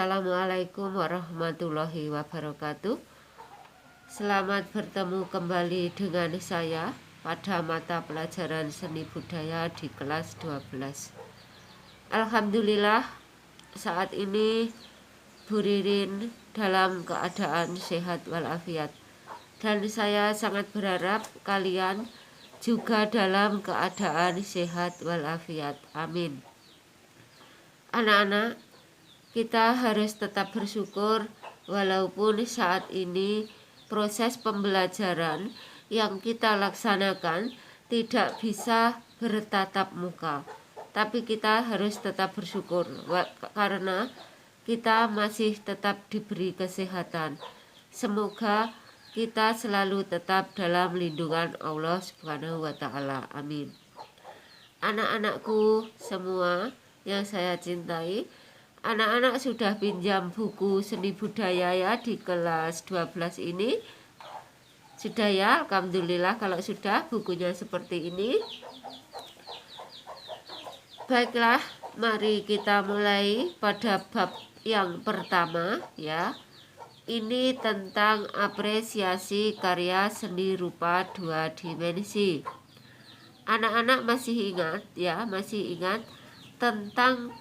Assalamualaikum warahmatullahi wabarakatuh. Selamat bertemu kembali dengan saya pada mata pelajaran seni budaya di kelas 12. Alhamdulillah saat ini Bu Ririn dalam keadaan sehat walafiat, dan saya sangat berharap kalian juga dalam keadaan sehat walafiat. Amin. Anak-anak, kita harus tetap bersyukur walaupun saat ini proses pembelajaran yang kita laksanakan tidak bisa bertatap muka. Tapi kita harus tetap bersyukur karena kita masih tetap diberi kesehatan. Semoga kita selalu tetap dalam lindungan Allah Subhanahu wa Ta'ala. Amin. Anak-anakku semua yang saya cintai, anak-anak sudah pinjam buku seni budaya ya di kelas 12 ini? Sudah ya, alhamdulillah kalau sudah bukunya seperti ini. Baiklah, mari kita mulai pada bab yang pertama ya. Ini tentang apresiasi karya seni rupa 2 dimensi. Anak-anak masih ingat ya, masih ingat tentang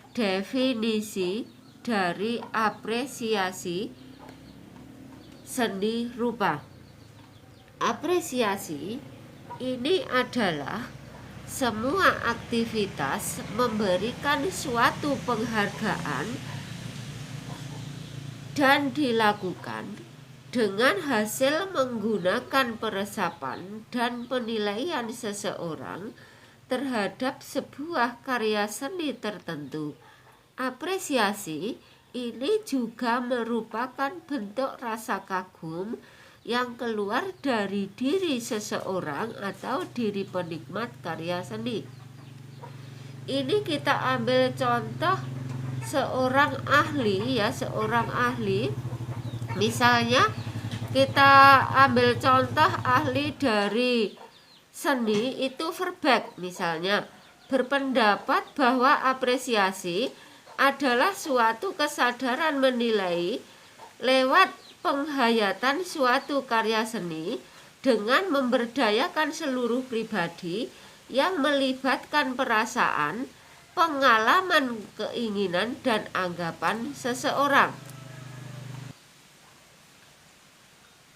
definisi dari apresiasi seni rupa. Apresiasi ini adalah semua aktivitas memberikan suatu penghargaan dan dilakukan dengan hasil menggunakan peresapan dan penilaian seseorang terhadap sebuah karya seni tertentu. Apresiasi ini juga merupakan bentuk rasa kagum yang keluar dari diri seseorang atau diri penikmat karya seni. Ini kita ambil contoh seorang ahli ya, seorang ahli. Misalnya kita ambil contoh ahli dari seni itu Verbeek misalnya, berpendapat bahwa apresiasi adalah suatu kesadaran menilai lewat penghayatan suatu karya seni dengan memberdayakan seluruh pribadi yang melibatkan perasaan, pengalaman, keinginan, dan anggapan seseorang.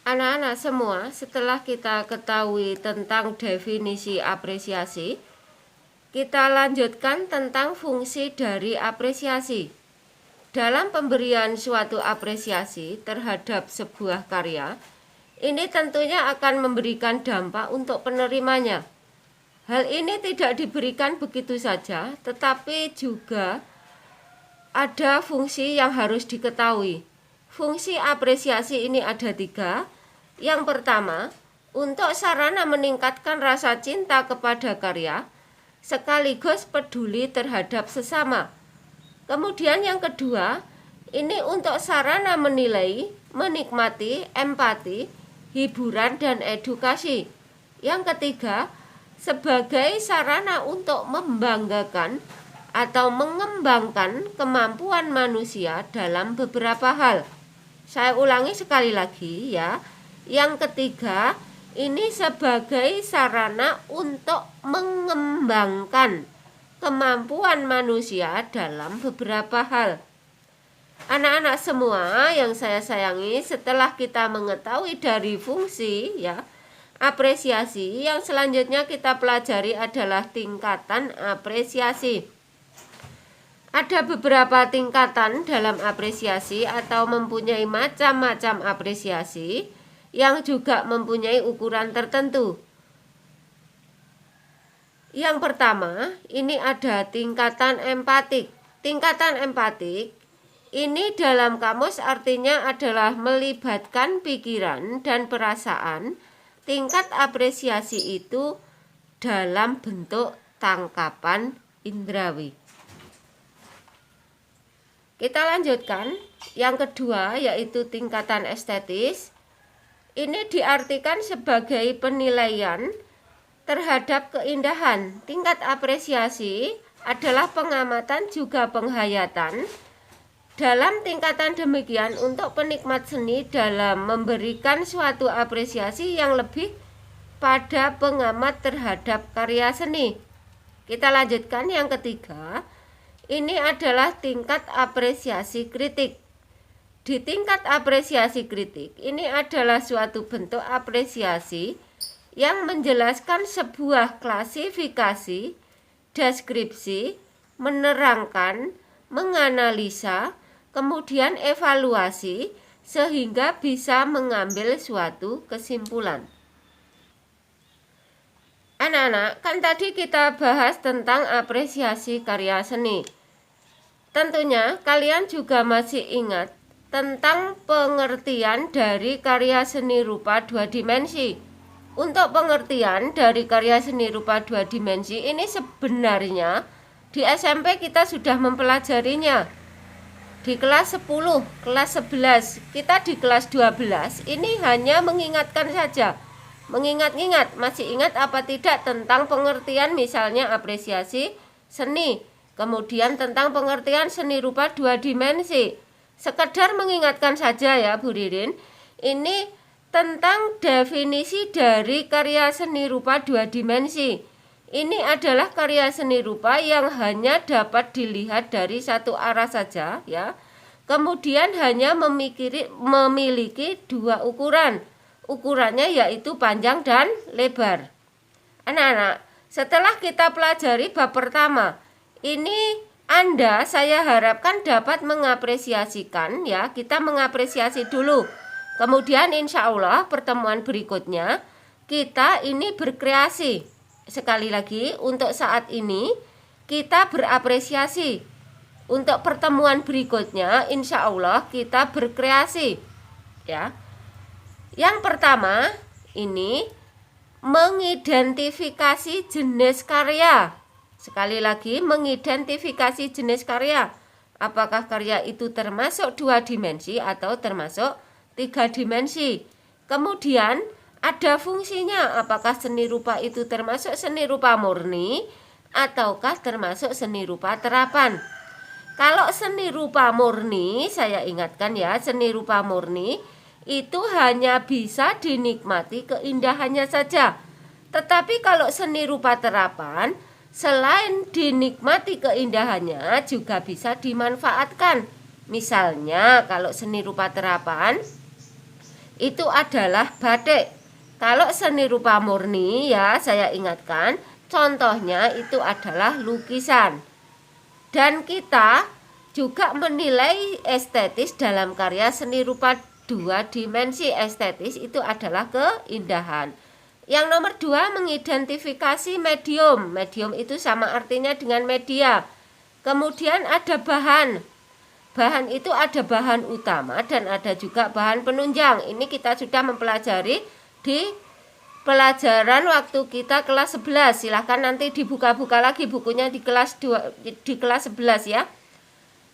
Anak-anak semua, setelah kita ketahui tentang definisi apresiasi, kita lanjutkan tentang fungsi dari apresiasi. Dalam pemberian suatu apresiasi terhadap sebuah karya, ini tentunya akan memberikan dampak untuk penerimanya. Hal ini tidak diberikan begitu saja, tetapi juga ada fungsi yang harus diketahui. Fungsi apresiasi ini ada 3. Yang pertama, untuk sarana meningkatkan rasa cinta kepada karya, sekaligus peduli terhadap sesama. Kemudian yang kedua, ini untuk sarana menilai, menikmati, empati, hiburan, dan edukasi. Yang ketiga, sebagai sarana untuk membanggakan atau mengembangkan kemampuan manusia dalam beberapa hal. Saya ulangi sekali lagi ya. Yang ketiga, ini sebagai sarana untuk mengembangkan kemampuan manusia dalam beberapa hal. Anak-anak semua yang saya sayangi, setelah kita mengetahui dari fungsi ya apresiasi, yang selanjutnya kita pelajari adalah tingkatan apresiasi. Ada beberapa tingkatan dalam apresiasi atau mempunyai macam-macam apresiasi yang juga mempunyai ukuran tertentu. Yang pertama, ini ada tingkatan empatik. Tingkatan empatik ini dalam kamus artinya adalah melibatkan pikiran dan perasaan. Tingkat apresiasi itu dalam bentuk tangkapan indrawi. Kita lanjutkan. Yang kedua yaitu tingkatan estetis. Ini diartikan sebagai penilaian terhadap keindahan. Tingkat apresiasi adalah pengamatan juga penghayatan Dalam tingkatan demikian, untuk penikmat seni dalam memberikan suatu apresiasi yang lebih pada pengamat terhadap karya seni. Kita lanjutkan yang ketiga. Ini adalah tingkat apresiasi kritik. Di tingkat apresiasi kritik, ini adalah suatu bentuk apresiasi yang menjelaskan sebuah klasifikasi, deskripsi, menerangkan, menganalisa, kemudian evaluasi, sehingga bisa mengambil suatu kesimpulan. Anak-anak, kan tadi kita bahas tentang apresiasi karya seni. Tentunya kalian juga masih ingat tentang pengertian dari karya seni rupa dua dimensi. Untuk pengertian dari karya seni rupa dua dimensi ini sebenarnya di SMP kita sudah mempelajarinya. Di kelas 10, kelas 11, kita di kelas 12 ini hanya mengingatkan saja. Mengingat-ingat, masih ingat apa tidak tentang pengertian misalnya apresiasi seni, kemudian tentang pengertian seni rupa dua dimensi. Sekedar mengingatkan saja ya Bu Ririn. Ini tentang definisi dari karya seni rupa dua dimensi. Ini adalah karya seni rupa yang hanya dapat dilihat dari satu arah saja ya. Kemudian hanya memiliki dua ukuran. Ukurannya yaitu panjang dan lebar. Anak-anak, setelah kita pelajari bab pertama, ini saya harapkan dapat mengapresiasikan ya. Kita mengapresiasi dulu. Kemudian insya Allah pertemuan berikutnya kita ini berkreasi. Sekali lagi, untuk saat ini kita berapresiasi. Untuk pertemuan berikutnya insya Allah kita berkreasi ya. Yang pertama ini mengidentifikasi jenis karya. Sekali lagi, mengidentifikasi jenis karya. Apakah karya itu termasuk dua dimensi atau termasuk tiga dimensi. Kemudian ada fungsinya, apakah seni rupa itu termasuk seni rupa murni ataukah termasuk seni rupa terapan. Kalau seni rupa murni, saya ingatkan ya, seni rupa murni itu hanya bisa dinikmati keindahannya saja. Tetapi kalau seni rupa terapan, selain dinikmati keindahannya juga bisa dimanfaatkan. Misalnya kalau seni rupa terapan itu adalah batik. Kalau seni rupa murni ya saya ingatkan, contohnya itu adalah lukisan. Dan kita juga menilai estetis dalam karya seni rupa dua dimensi. Estetis itu adalah keindahan. Yang nomor 2, mengidentifikasi medium. Medium itu sama artinya dengan media. Kemudian ada bahan. Bahan itu ada bahan utama dan ada juga bahan penunjang. Ini kita sudah mempelajari di pelajaran waktu kita kelas 11. Silahkan nanti dibuka-buka lagi bukunya di kelas 11 ya.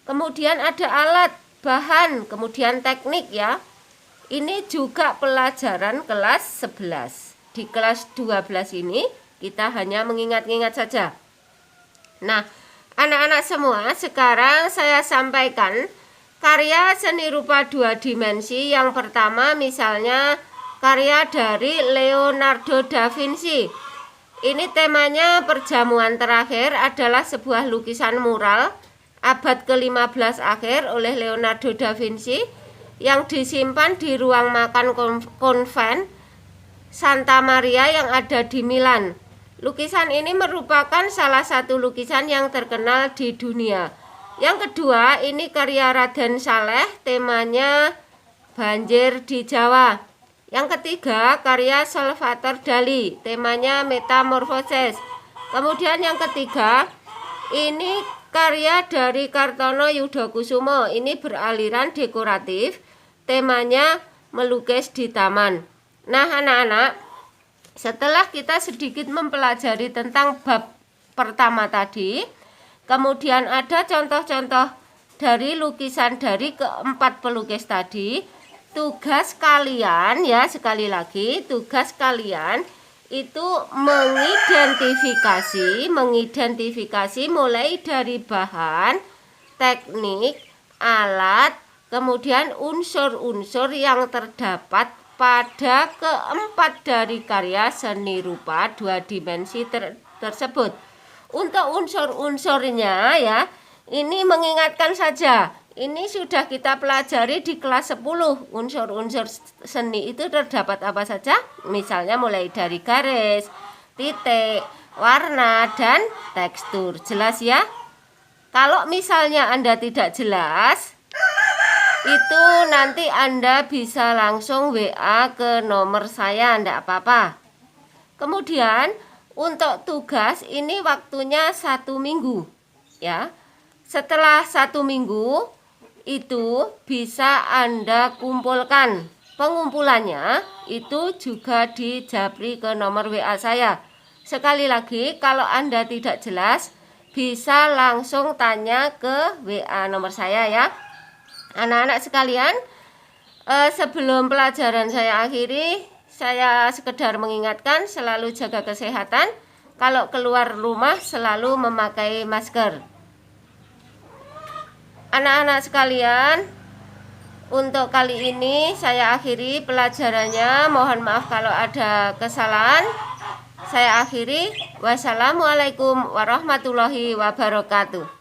Kemudian ada alat, bahan, kemudian teknik ya. Ini juga pelajaran kelas 11. Di kelas 12 ini kita hanya mengingat-ingat saja. Nah, anak-anak semua, sekarang saya sampaikan karya seni rupa dua dimensi. Yang pertama misalnya karya dari Leonardo da Vinci. Ini temanya perjamuan terakhir, adalah sebuah lukisan mural abad ke-15 akhir oleh Leonardo da Vinci yang disimpan di ruang makan konven Santa Maria yang ada di Milan. Lukisan ini merupakan salah satu lukisan yang terkenal di dunia. Yang kedua, ini karya Raden Saleh, temanya banjir di Jawa. Yang ketiga, karya Salvatore Dali, temanya metamorfosis. Kemudian yang ketiga, ini karya dari Kartono Yudokusumo, ini beraliran dekoratif, temanya melukis di taman. Nah anak-anak, setelah kita sedikit mempelajari tentang bab pertama tadi, kemudian ada contoh-contoh dari lukisan dari keempat pelukis tadi. Tugas kalian ya, sekali lagi tugas kalian itu mengidentifikasi mulai dari bahan, teknik, alat, kemudian unsur-unsur yang terdapat pada keempat dari karya seni rupa 2 dimensi tersebut. Untuk unsur-unsurnya ya, ini mengingatkan saja. Ini sudah kita pelajari di kelas 10. Unsur-unsur seni itu terdapat apa saja? Misalnya mulai dari garis, titik, warna, dan tekstur. Jelas ya? Kalau misalnya Anda tidak jelas, itu nanti Anda bisa langsung WA ke nomor saya, enggak apa-apa. Kemudian untuk tugas ini waktunya 1 minggu ya. Setelah 1 minggu itu bisa Anda kumpulkan. Pengumpulannya itu juga di japri ke nomor WA saya. Sekali lagi, kalau Anda tidak jelas bisa langsung tanya ke WA nomor saya ya. Anak-anak sekalian, sebelum pelajaran saya akhiri, saya sekedar mengingatkan selalu jaga kesehatan. Kalau keluar rumah selalu memakai masker. Anak-anak sekalian, untuk kali ini saya akhiri pelajarannya. Mohon maaf kalau ada kesalahan. Saya akhiri. Wassalamualaikum warahmatullahi wabarakatuh.